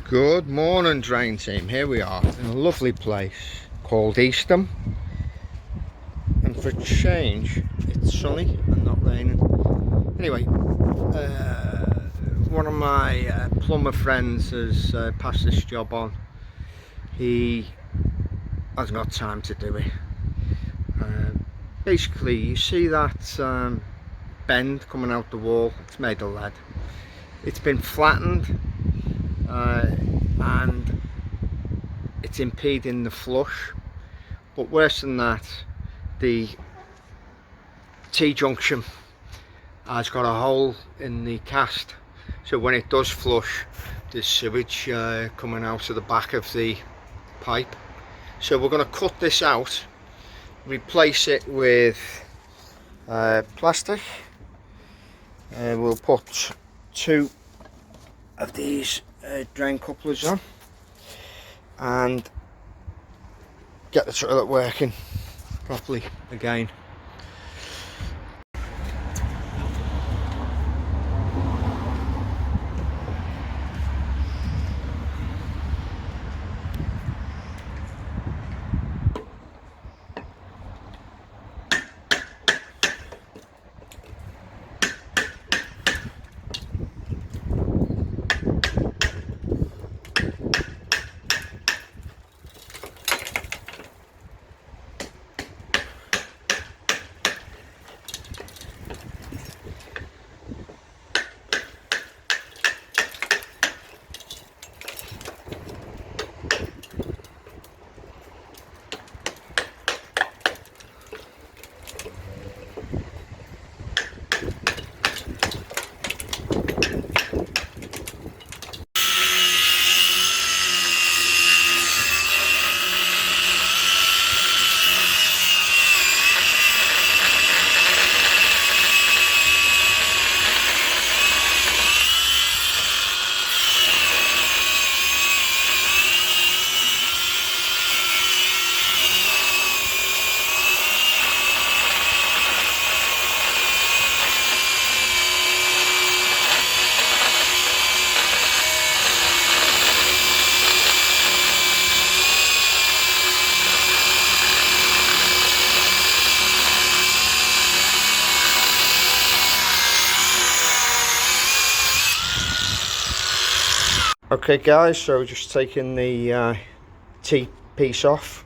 Good morning, drain team. Here we are in a lovely place called Eastham, and for a change it's sunny and not raining. Anyway, one of my plumber friends has passed this job on. He hasn't got time to do it. Basically, you see that bend coming out the wall? It's made of lead. It's been flattened and it's impeding the flush, but worse than that, the T-junction has got a hole in the cast, so when it does flush, there's sewage coming out of the back of the pipe. So we're going to cut this out, replace it with plastic. We'll put two of these drain couplers on and get the toilet working properly again. Okay guys, so just taking the T piece off,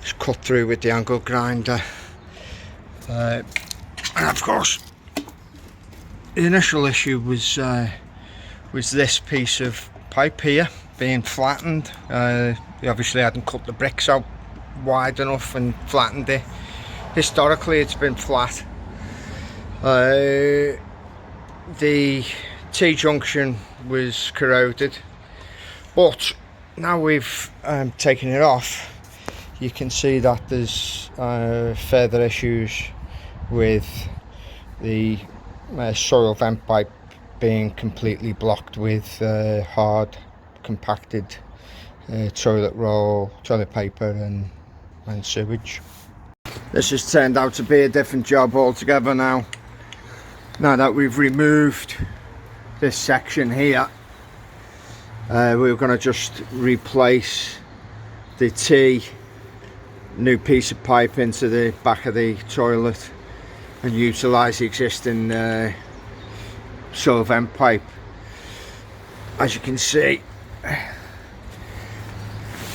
just cut through with the angle grinder, and of course the initial issue was this piece of pipe here being flattened. We obviously hadn't cut the bricks out wide enough and flattened it. Historically it's been flat. The T-junction was corroded, but now we've taken it off, you can see that there's further issues with the soil vent pipe being completely blocked with hard compacted toilet roll, toilet paper and sewage. This has turned out to be a different job altogether now that we've removed this section here. We're going to just replace the T new piece of pipe into the back of the toilet and utilise the existing soil vent pipe. As you can see, the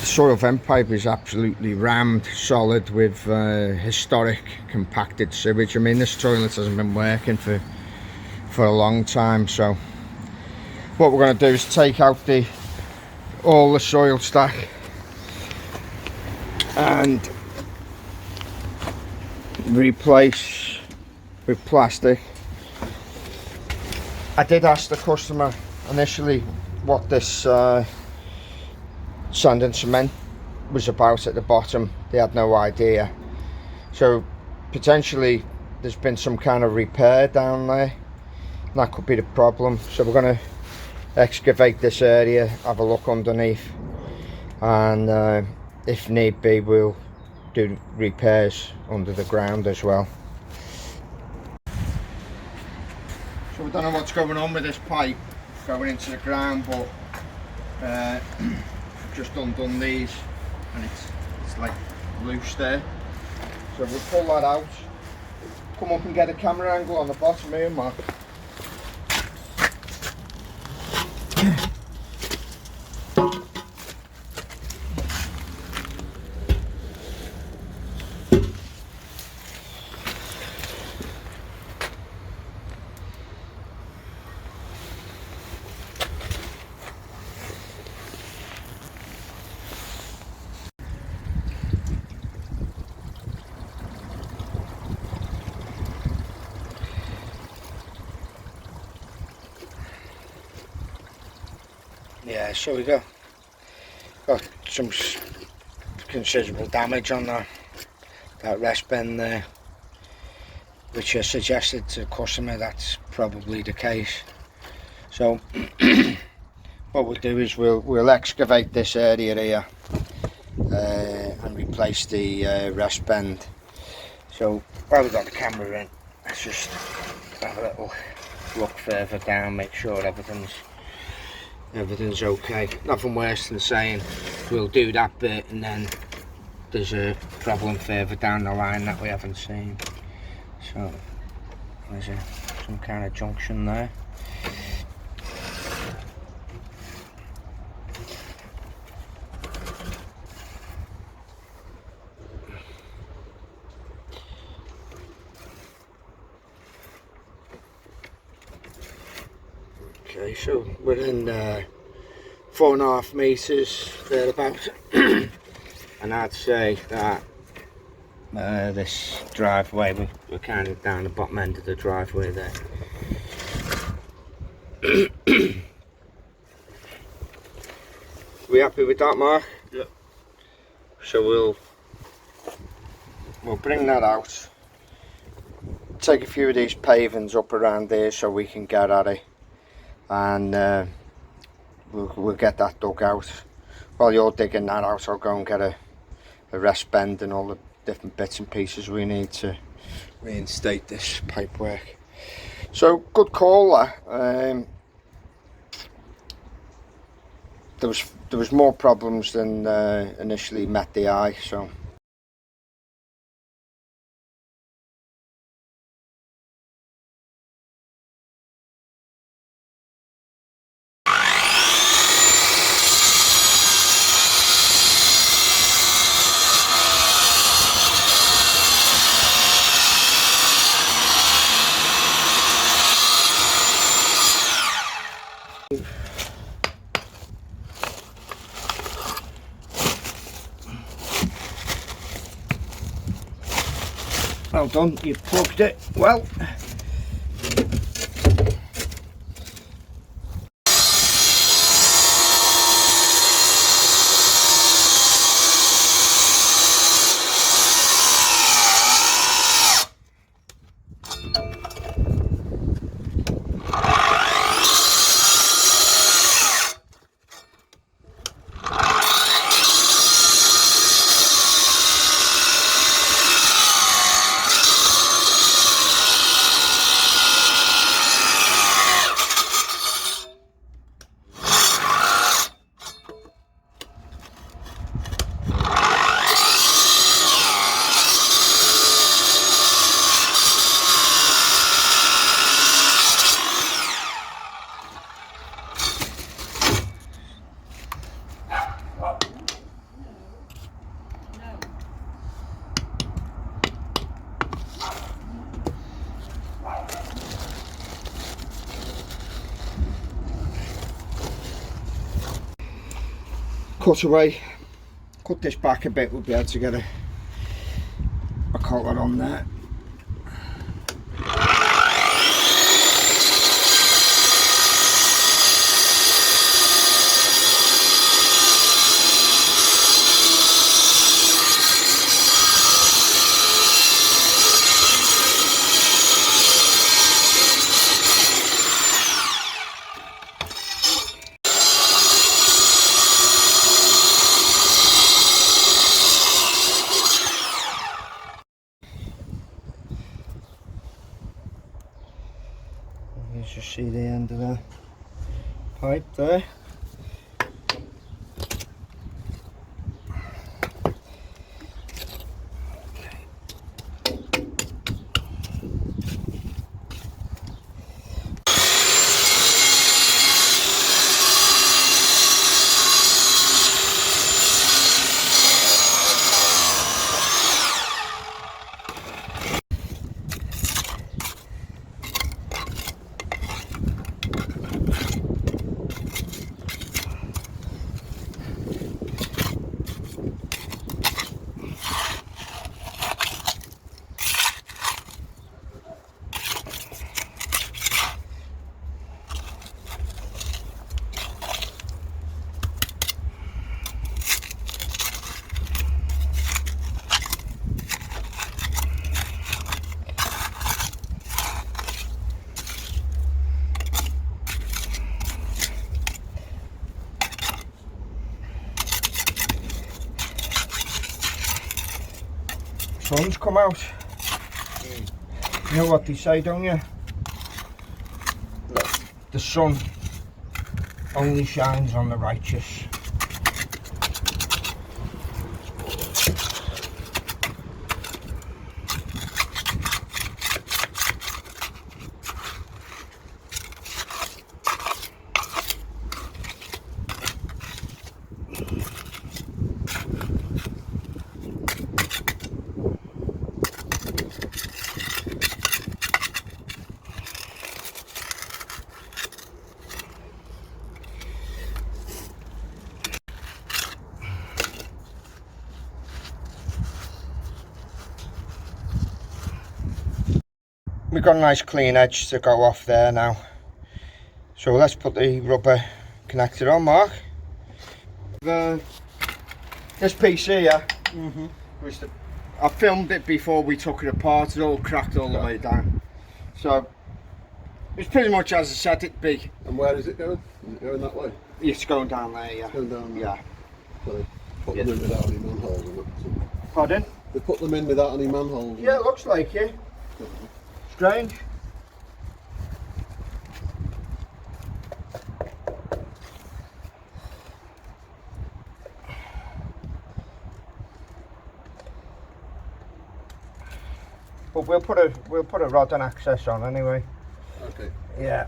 soil vent pipe is absolutely rammed solid with historic compacted sewage. I mean, this toilet hasn't been working for a long time, so what we're going to do is take out all the soil stack and replace with plastic. I did ask the customer initially what this sand and cement was about at the bottom. They had no idea, so potentially there's been some kind of repair down there. That could be the problem. So we're going to excavate this area, have a look underneath, and if need be we'll do repairs under the ground as well. So we don't know what's going on with this pipe. going into the ground, but I've just undone these and it's like loose there, so we'll pull that out, come up and get a camera angle on the bottom here, Mark. Yeah, so we got some considerable damage on that rest bend there, which I suggested to the customer that's probably the case. So what we'll do is we'll excavate this area here and replace the rest bend. So while we've got the camera in, let's just have a little look further down, make sure everything's okay. Nothing worse than saying we'll do that bit and then there's a problem further down the line that we haven't seen. So there's some kind of junction there. Okay, so we're in 4.5 meters thereabouts, and I'd say that this driveway, we're kind of down the bottom end of the driveway there. We happy with that, Mark? Yep. So we'll bring that out, take a few of these pavings up around there so we can get at it, and we'll get that dug out. While you're digging that out, I'll go and get a rest bend and all the different bits and pieces we need to reinstate this pipework. So good call there. There was more problems than initially met the eye. So well done, you plugged it well. Cut this back a bit, we'll be able to get a collar on there. You just see the end of pipe there. Sun's come out. You know what they say, don't you? No. The sun only shines on the righteous. We've got a nice clean edge to go off there now. So let's put the rubber connector on, Mark. This piece here, was I filmed it before we took it apart. It's all cracked all the way down. So it's pretty much as I said it'd be. And where is it going? Is it going that way? It's going down there, yeah. It's going down there. Yeah. So they put them in without any manholes in it. Pardon? They put them in without any manholes. Yeah, it looks like it. Strange. But we'll put a rod and access on anyway. Okay. Yeah.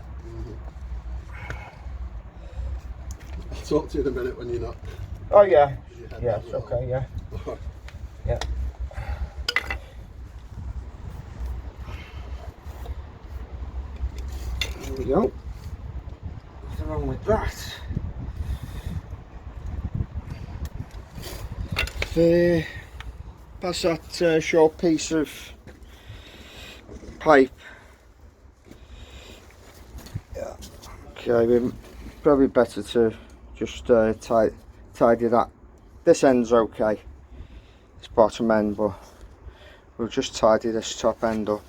I'll talk to you in a minute when you're not. Oh yeah. Yeah, it's okay, yeah. Yeah. There we go. What's wrong with that? Pass that short piece of pipe. Yeah. Okay, probably better to just tidy that. This end's okay, this bottom end, but we'll just tidy this top end up.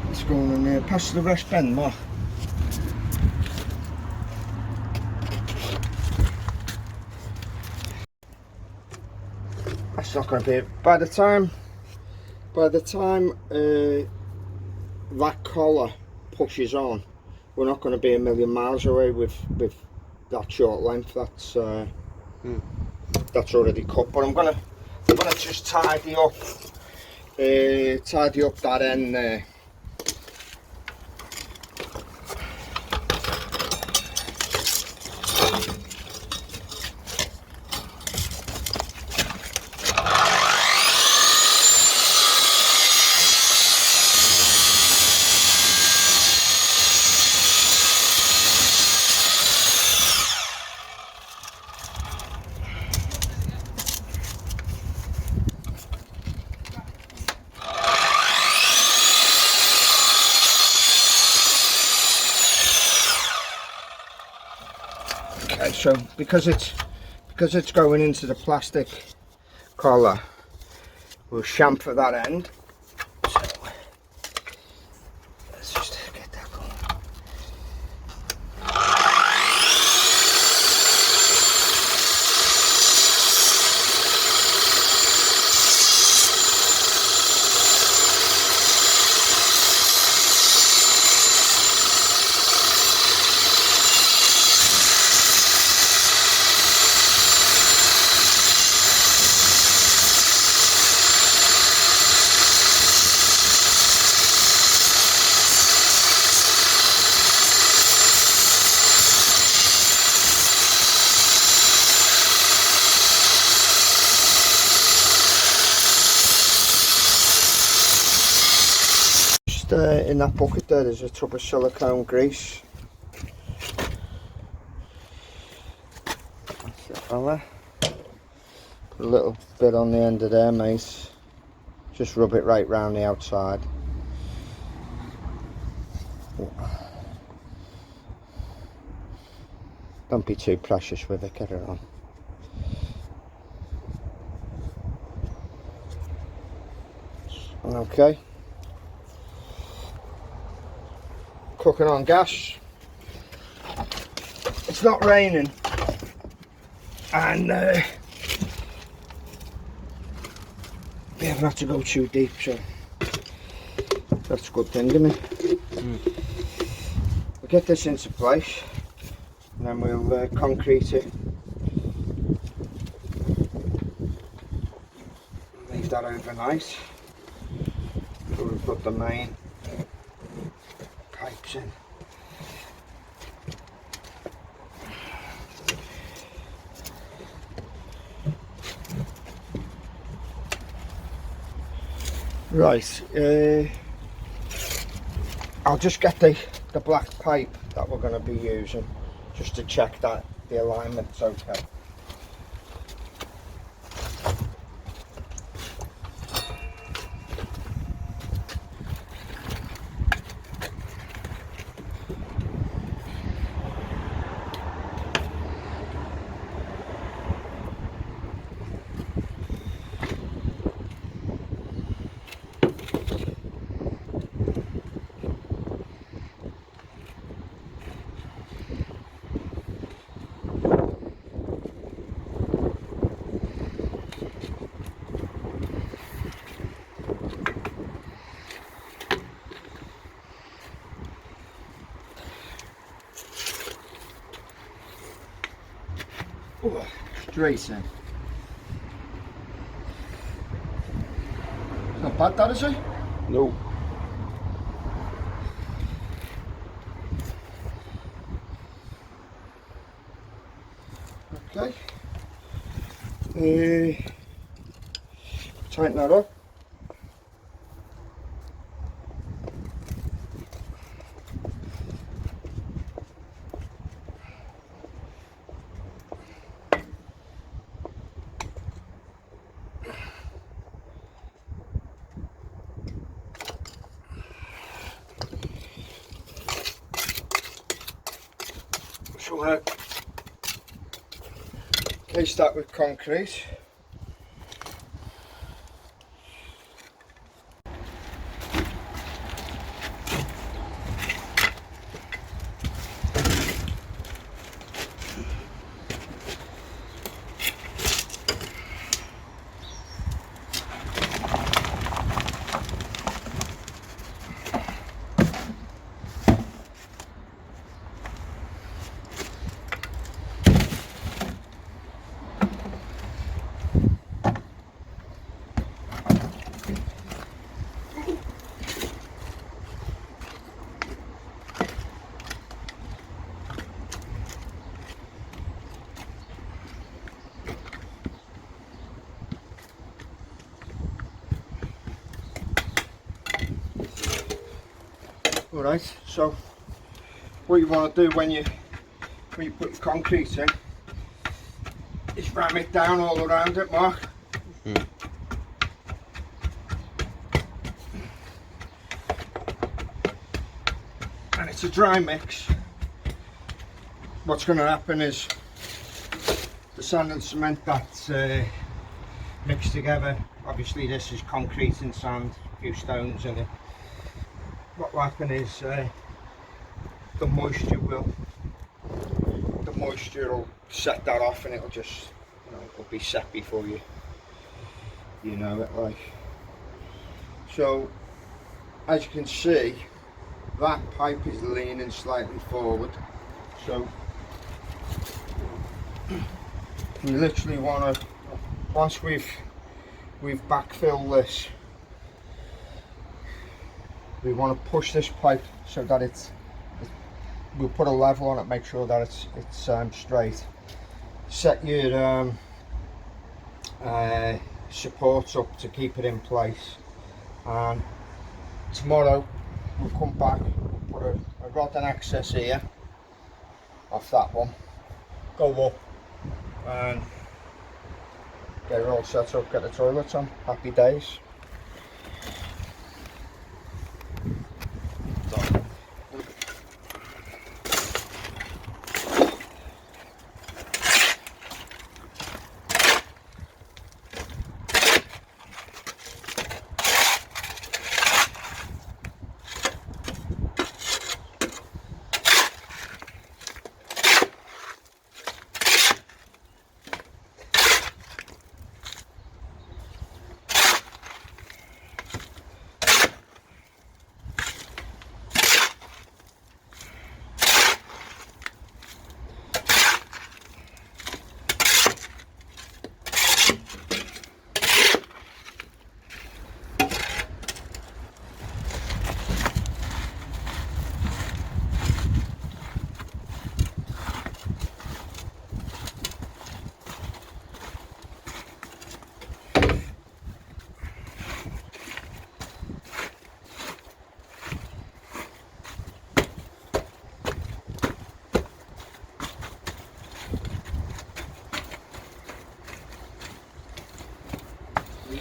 That's going in there. Pass the rest bend, Mark. That's not going to be it. By the time that collar pushes on, we're not going to be a million miles away with that short length. That's already cut. But I'm gonna just tidy up that end there. Okay, so because it's going into the plastic collar, we'll chamfer that end. So let's just get that going. In that bucket there's a tub of silicone grease. That's it, fella. Put a little bit on the end of there, mate. Just rub it right round the outside. Don't be too precious with it, get it on. Okay. Cooking on gas. It's not raining, and we haven't had to go too deep, so that's a good thing, isn't it? We'll get this into place, and then we'll concrete it. Leave that overnight. We'll put the main pipes in. Right, I'll just get the black pipe that we're going to be using just to check that the alignment's okay. Ooh, straight in. It's not bad, that, is it? No. Okay. Tighten that up. So case that with concrete. Alright, so what you want to do when you put your concrete in is ram it down all around it, Mark. And it's a dry mix. What's going to happen is the sand and cement that's mixed together obviously this is concrete and sand, a few stones in it. What will happen is the moisture will set that off, and it'll just, you know, it'll be set before you know it, like. So as you can see, that pipe is leaning slightly forward, so we literally want to, once we've backfilled this, we want to push this pipe so that we'll put a level on it, make sure that it's straight. Set your supports up to keep it in place, and tomorrow we'll come back, we'll put a rod and access here off that one, go up and get it all set up, get the toilets on. Happy days.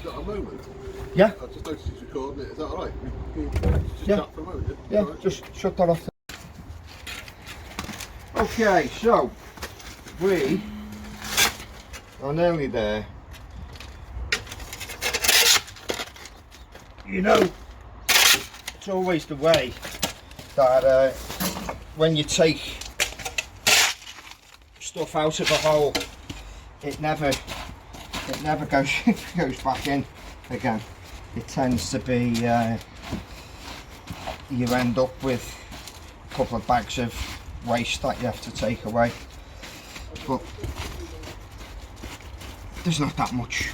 Got a moment? Yeah. I just noticed he's recording it. Is that alright? Just Yeah. chat for a moment. Yeah, All right. just shut that off. Okay, so we are nearly there. You know, it's always the way that when you take stuff out of a hole, it never goes goes back in again. It tends to be you end up with a couple of bags of waste that you have to take away, but there's not that much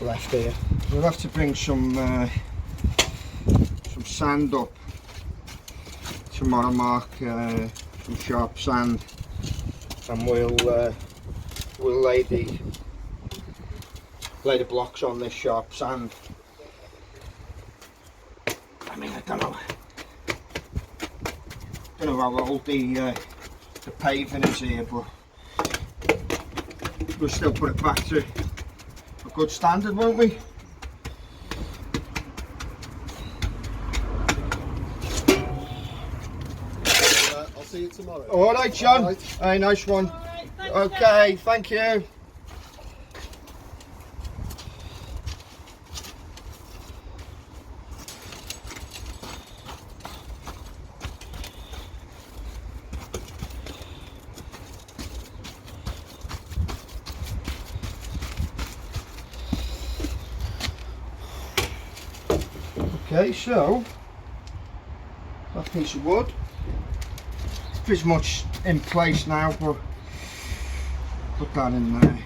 left here. We'll have to bring some sand up tomorrow, Mark, some sharp sand, and we'll lay the blocks on this sharp sand. I mean, I don't know how old the paving is here, but we'll still put it back to a good standard, won't we? I'll see you tomorrow. All right, John. All right. Hey, nice one. All right, thanks, Okay, thank you. Okay, so that piece of wood, it's pretty much in place now, but put that in there.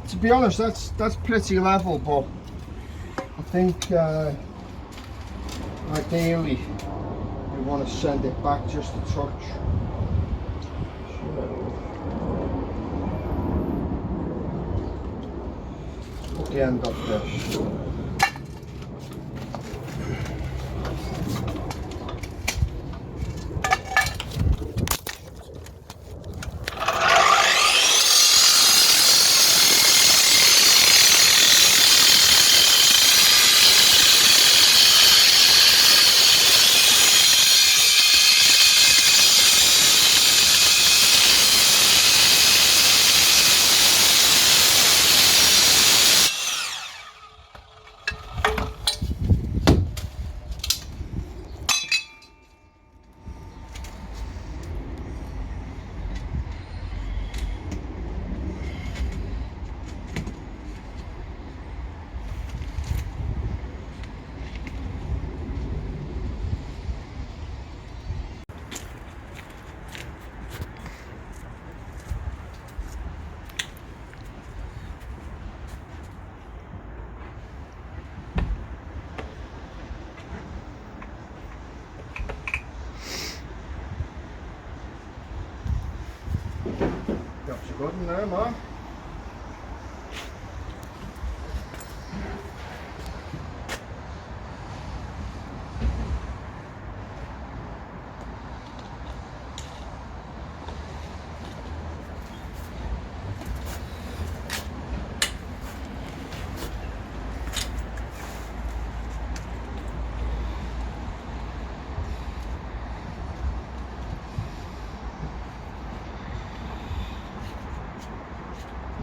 To be honest, that's pretty level, but I think ideally you want to send it back just a touch. So, put the end of this. Job's good in there, man.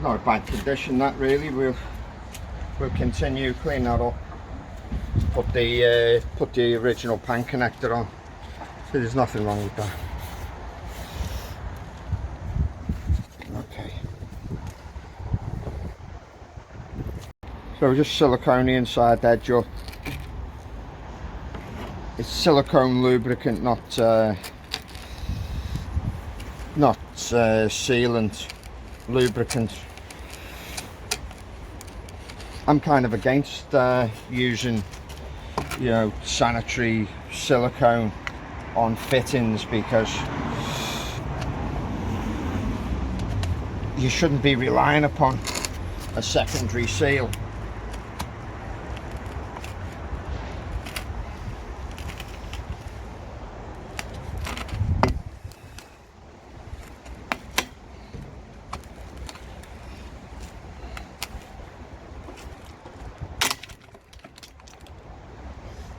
Not a bad condition that really. We'll continue clean that up. Put the original pan connector on. So there's nothing wrong with that. Okay. So just silicone the inside edge up. It's silicone lubricant, not sealant lubricant. I'm kind of against using, you know, sanitary silicone on fittings because you shouldn't be relying upon a secondary seal.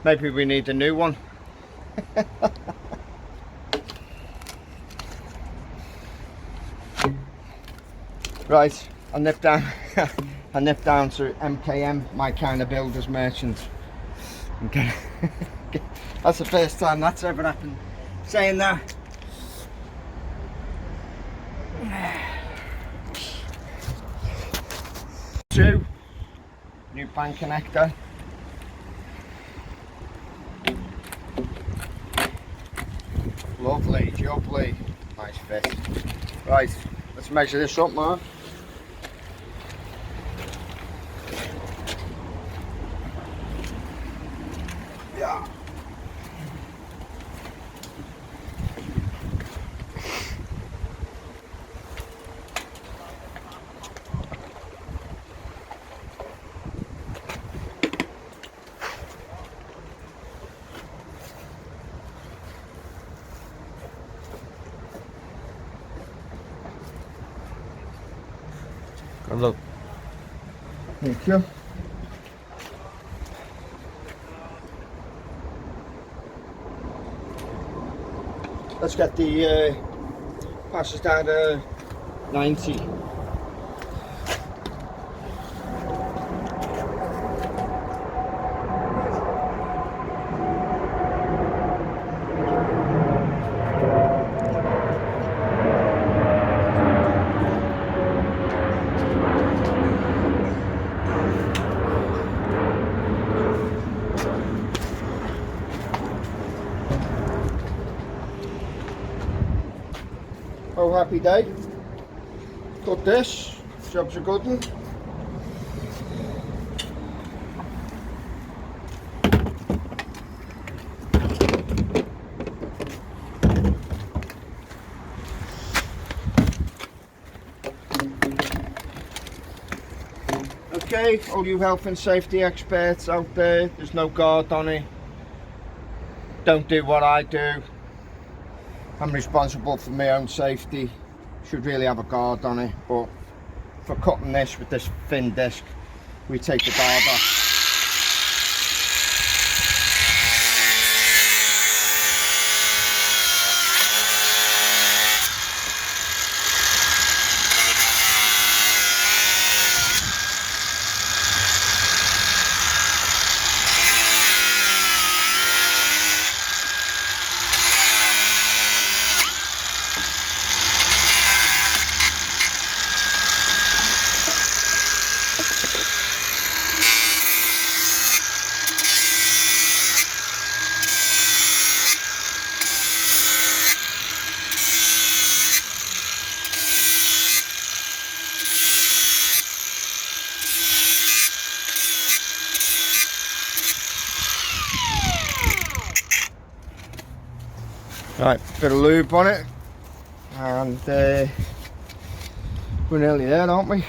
Maybe we need a new one. Right, I'll nip down I nip down to MKM, my kind of builder's merchant. Okay. That's the first time that's ever happened. Saying that, two new pan connector. Lovely, jubbly, nice fit. Right, let's measure this up, man. Yeah. Good luck. Thank you. Let's get the passes down to 90. Oh, happy day. Got this. Job's a good one. okay, all you health and safety experts out there, there's no guard on it. Don't do what I do. I'm responsible for my own safety. Should really have a guard on it, but for cutting this with this thin disc, we take the guard off. Right, bit of lube on it, and we're nearly there, aren't we?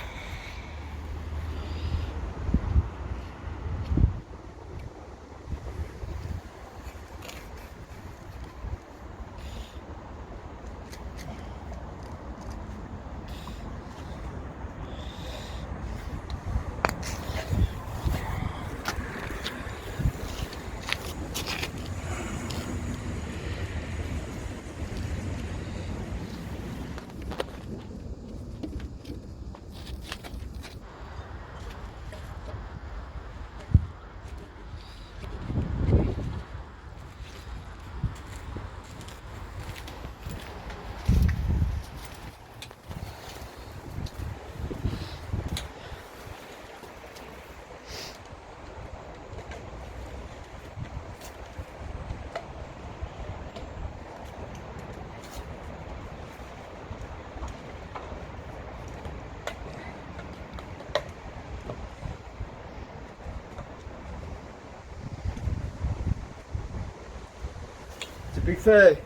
To be fair,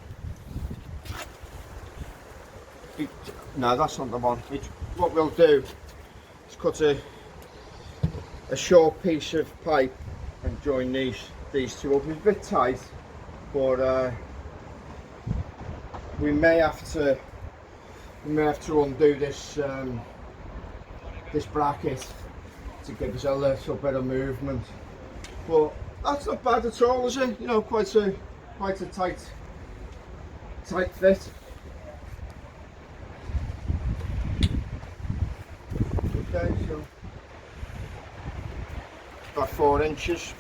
no, that's not the one. What we'll do is cut a short piece of pipe and join these two up. It's a bit tight, but we may have to undo this this bracket to give us a little bit of movement. But that's not bad at all, is it? You know, quite a tight fit. Okay, so about 4 inches.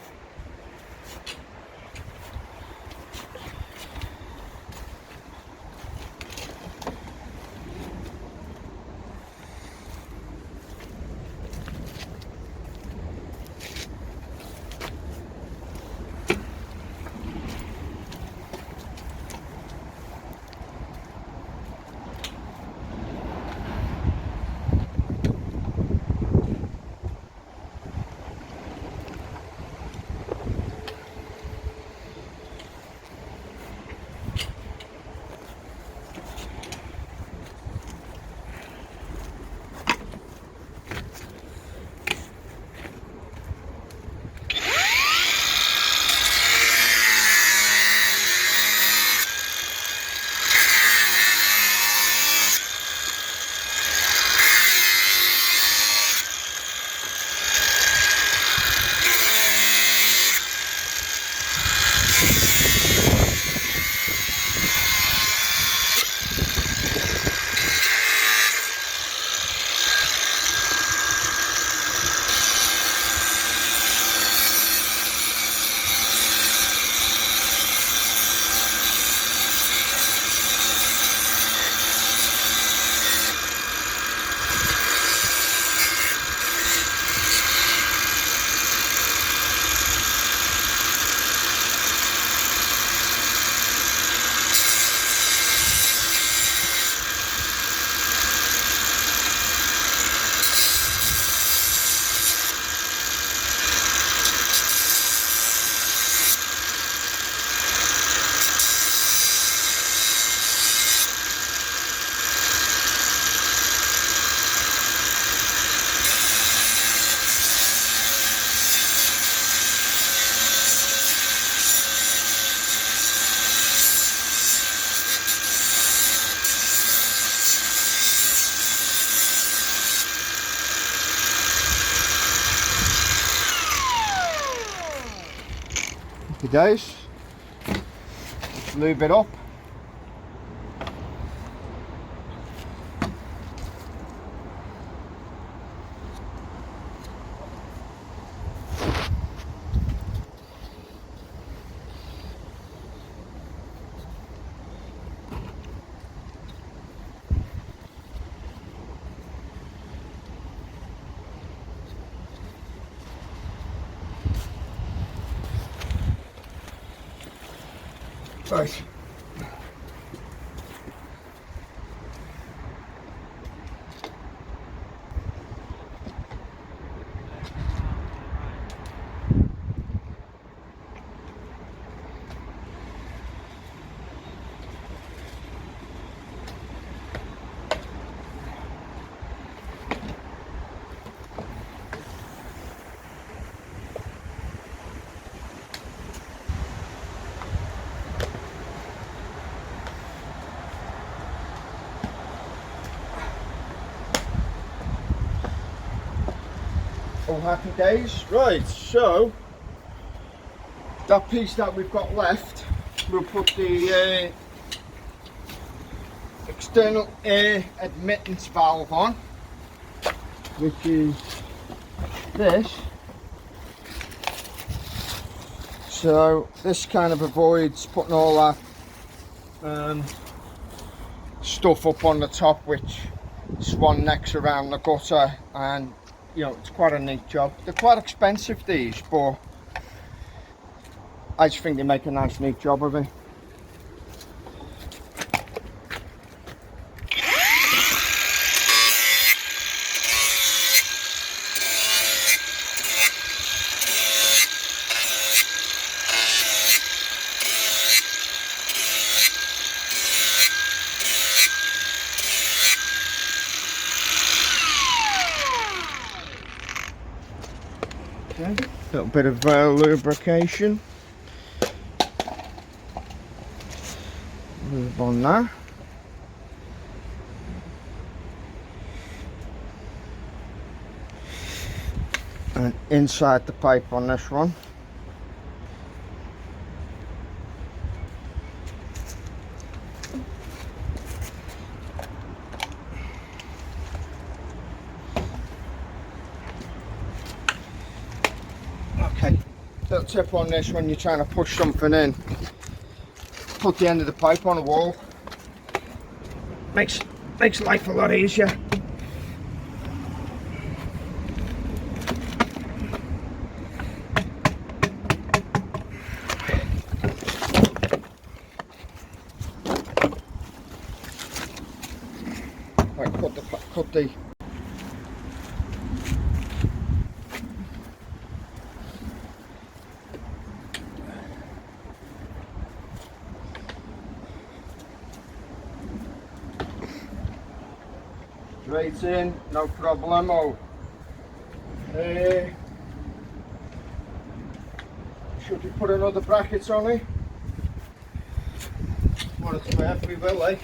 days. Let's lube it up. Right. All happy days. Right, so that piece that we've got left, we'll put the external air admittance valve on, which is this. So this kind of avoids putting all that stuff up on the top, which swan necks around the gutter, and you know, it's quite a neat job. They're quite expensive, these, but I just think they make a nice neat job of it. Okay, a little bit of lubrication. Move on there. And inside the pipe on this one. Okay, little tip on this: when you're trying to push something in, put the end of the pipe on a wall. Makes life a lot easier. Right, cut the straight in, no problemo. Should we put another bracket on it? Well, it's worth, we will, eh?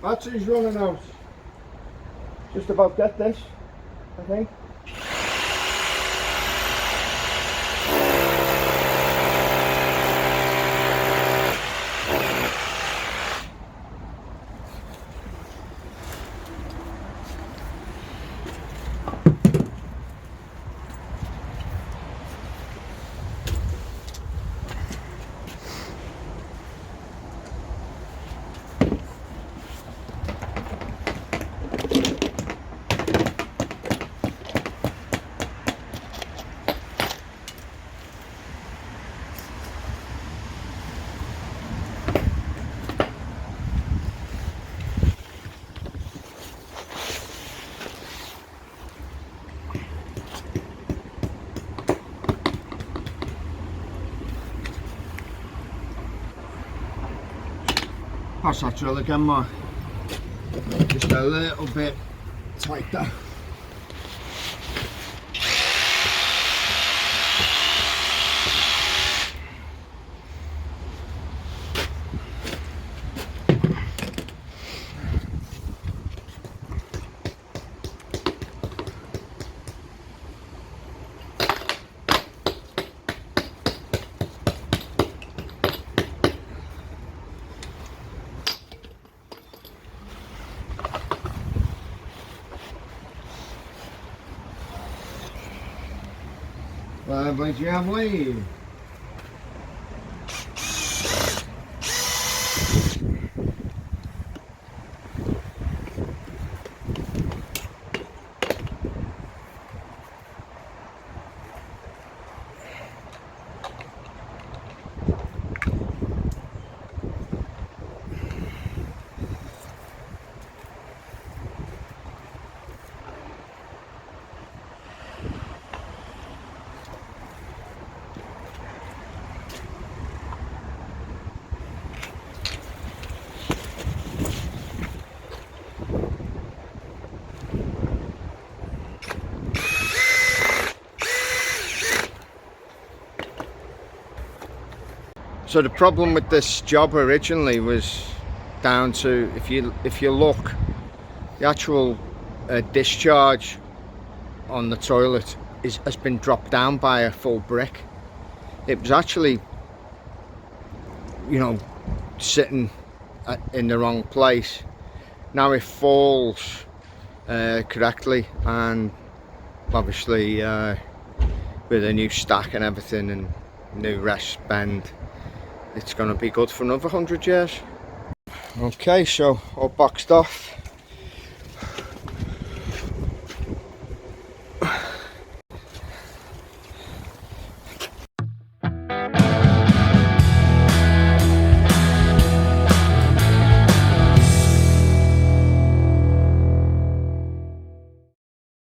Battery's running out. Just about get this, I think. Pass that drill again, Mark. Just a little bit tighter. Lovely. So the problem with this job originally was down to, if you look, the actual discharge on the toilet has been dropped down by a full brick. It was actually, you know, sitting in the wrong place. Now it falls correctly, and obviously with a new stack and everything and new rest bend, it's going to be good for another 100 years. Okay, so all boxed off.